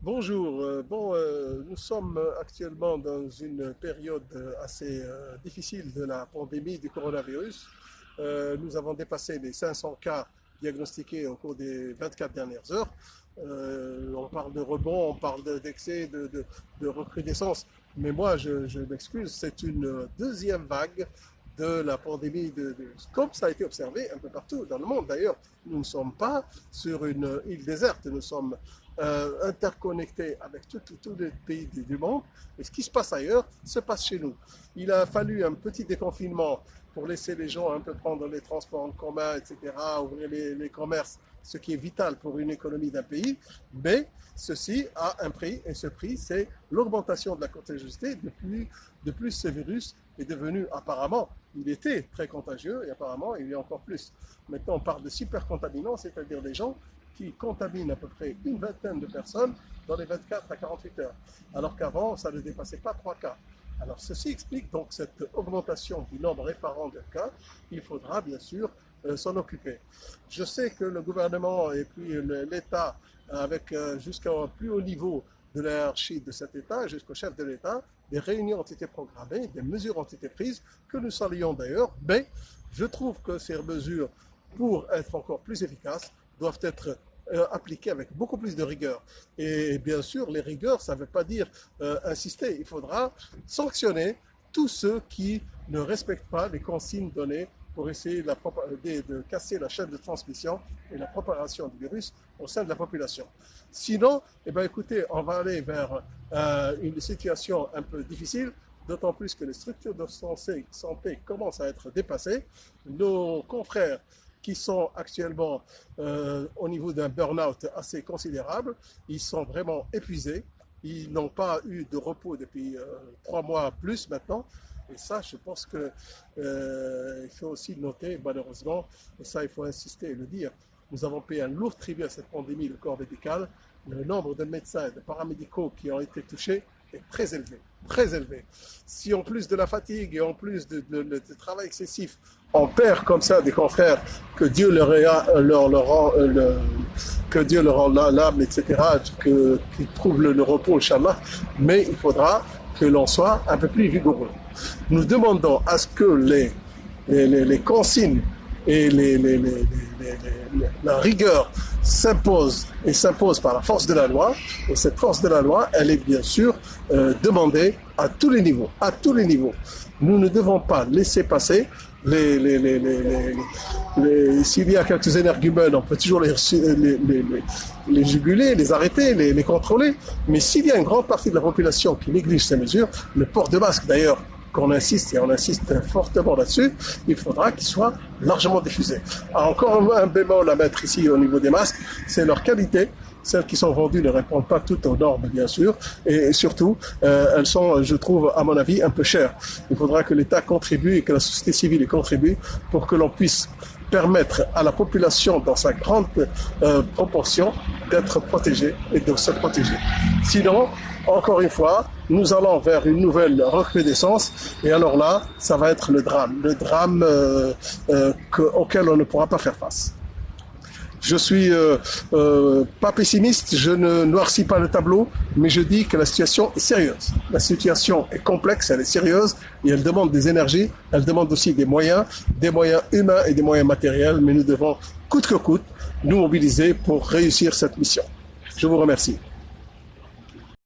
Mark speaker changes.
Speaker 1: Bonjour. Nous sommes actuellement dans une période assez difficile de la pandémie du coronavirus. Nous avons dépassé les 500 cas diagnostiqués au cours des 24 dernières heures. On parle de rebond, on parle d'excès, de recrudescence. Mais moi, je m'excuse, c'est une deuxième vague de la pandémie, comme ça a été observé un peu partout dans le monde. D'ailleurs, nous ne sommes pas sur une île déserte, nous sommes interconnectés avec tous les pays du monde. Et ce qui se passe ailleurs se passe chez nous. Il a fallu un petit déconfinement pour laisser les gens un peu prendre les transports en commun, etc., ouvrir les commerces, ce qui est vital pour une économie d'un pays. Mais ceci a un prix, et ce prix, c'est l'augmentation de la contagiosité. De plus, ce virus est devenu apparemment, il était très contagieux et apparemment il y a encore plus. Maintenant, on parle de supercontaminants, c'est-à-dire des gens qui contaminent à peu près une vingtaine de personnes dans les 24 à 48 heures, alors qu'avant, ça ne dépassait pas 3 cas. Alors, ceci explique donc cette augmentation du nombre effarant de cas. Il faudra bien sûr s'en occuper. Je sais que le gouvernement et puis l'État, avec jusqu'au plus haut niveau de la hiérarchie de cet État, jusqu'au chef de l'État, des réunions ont été programmées, des mesures ont été prises, que nous saluons d'ailleurs, mais je trouve que ces mesures, pour être encore plus efficaces, doivent être appliquées avec beaucoup plus de rigueur. Et bien sûr, les rigueurs, ça ne veut pas dire insister. Il faudra sanctionner tous ceux qui ne respectent pas les consignes données pour essayer de casser la chaîne de transmission et la propagation du virus au sein de la population. Sinon, eh bien, écoutez, on va aller vers une situation un peu difficile, d'autant plus que les structures de santé commencent à être dépassées. Nos confrères qui sont actuellement au niveau d'un burn-out assez considérable, ils sont vraiment épuisés. Ils n'ont pas eu de repos depuis 3 mois plus maintenant. Et ça, je pense qu'il faut aussi le noter, malheureusement, et ça, il faut insister et le dire, nous avons payé un lourd tribut à cette pandémie, le corps médical. Le nombre de médecins et de paramédicaux qui ont été touchés est très élevé, très élevé. Si en plus de la fatigue et en plus de travail excessif, on perd comme ça des confrères, que Dieu que Dieu leur rend l'âme, etc., qu'ils trouvent le repos, Inch'Allah, mais il faudra que l'on soit un peu plus vigoureux. Nous demandons à ce que les consignes et la rigueur s'impose par la force de la loi, et cette force de la loi, elle est bien sûr demandée à tous les niveaux, Nous ne devons pas laisser passer s'il y a quelques énergumènes, on peut toujours les juguler, les arrêter, les contrôler, mais s'il y a une grande partie de la population qui néglige ces mesures, le port de masque d'ailleurs, qu'on insiste et on insiste fortement là-dessus, il faudra qu'il soit largement diffusé. Alors, encore un bémol à mettre ici au niveau des masques, c'est leur qualité. Celles qui sont vendues ne répondent pas toutes aux normes, bien sûr, et surtout, elles sont, je trouve, à mon avis, un peu chères. Il faudra que l'État contribue et que la société civile y contribue pour que l'on puisse permettre à la population, dans sa grande proportion, d'être protégée et de se protéger. Sinon, encore une fois, nous allons vers une nouvelle recrudescence et alors là, ça va être le drame auquel on ne pourra pas faire face. Je suis pas pessimiste, je ne noircis pas le tableau, mais je dis que la situation est sérieuse. La situation est complexe, elle est sérieuse et elle demande des énergies, elle demande aussi des moyens humains et des moyens matériels, mais nous devons coûte que coûte nous mobiliser pour réussir cette mission. Je vous remercie.